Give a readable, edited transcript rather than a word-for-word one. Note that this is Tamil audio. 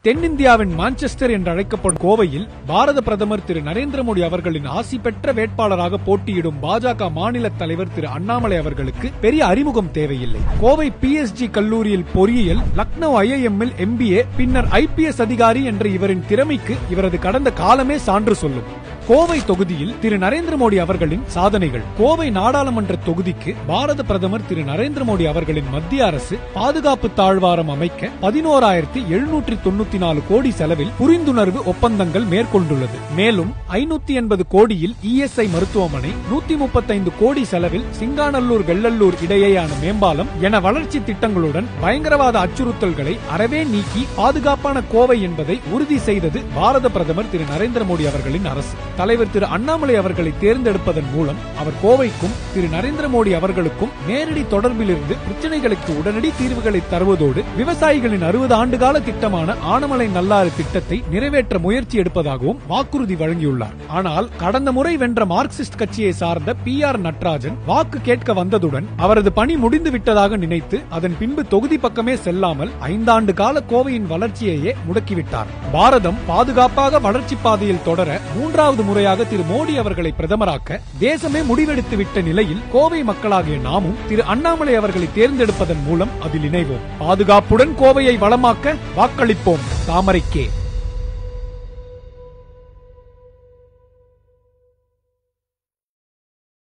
தென்னிந்தியாவின் மான்செஸ்டர் என்று அழைக்கப்படும் கோவையில் பாரத பிரதமர் திரு நரேந்திர மோடி அவர்களின் ஆசி பெற்ற வேட்பாளராக போட்டியிடும் பாஜக மாநில தலைவர் திரு அண்ணாமலை அவர்களுக்கு பெரிய அறிமுகம் தேவையில்லை. கோவை PSG கல்லூரியில் பொறியியல், லக்னோ IIM-இல் MBA, பின்னர் IPS அதிகாரி என்ற இவரின் திறமைக்கு இவரது கடந்த காலமே சான்று சொல்லும். கோவை தொகுதியில் திரு நரேந்திர மோடி அவர்களின் சாதனைகள். கோவை நாடாளுமன்ற தொகுதிக்கு பாரத பிரதமர் திரு நரேந்திர மோடி அவர்களின் மத்திய அரசு பாதுகாப்பு தாழ்வாரம் அமைக்க 11,794 கோடி செலவில் புரிந்துணர்வு ஒப்பந்தங்கள் மேற்கொண்டுள்ளது. மேலும் 580 கோடியில் ESI மருத்துவமனை, 135 கோடி செலவில் சிங்காநல்லூர் வெள்ளல்லூர் இடையேயான மேம்பாலம் என வளர்ச்சி திட்டங்களுடன் பயங்கரவாத அச்சுறுத்தல்களை அறவே நீக்கி பாதுகாப்பான கோவை என்பதை உறுதி செய்தது பாரத பிரதமர் திரு நரேந்திர மோடி அவர்களின் அரசு. தலைவர் திரு அண்ணாமலை அவர்களை தேர்ந்தெடுப்பதன் மூலம் அவர் கோவைக்கும் திரு நரேந்திர மோடி அவர்களுக்கும் நேரடி தொடர்பிலிருந்து பிரச்சனைகளுக்கு உடனடி தீர்வுகளை தருவதோடு விவசாயிகளின் 60 ஆண்டுகால திட்டமான ஆனமலை நல்லாறு திட்டத்தை நிறைவேற்ற முயற்சி எடுப்பதாகவும் வாக்குறுதி வழங்கியுள்ளார். ஆனால் கடந்த முறை வென்ற மார்க்சிஸ்ட் கட்சியை சார்ந்த PR நட்ராஜன் வாக்கு கேட்க வந்ததுடன் அவரது பணி முடிந்து விட்டதாக நினைத்து அதன் பின்பு தொகுதி பக்கமே செல்லாமல் 5 ஆண்டு கால கோவையின் வளர்ச்சியையே முடக்கிவிட்டார். பாரதம் பாதுகாப்பாக வளர்ச்சி பாதையில் தொடர 3வது முறையாக திரு மோடி அவர்களை பிரதமராக்க தேசமே முடிவெடுத்து விட்ட நிலையில் கோவை மக்களாகிய நாமும் திரு அண்ணாமலை அவர்களை தேர்ந்தெடுப்பதன் மூலம் அதில் இணைவோம். பாதுகாப்புடன் கோவையை வளமாக்க வாக்களிப்போம். தாமரை கே.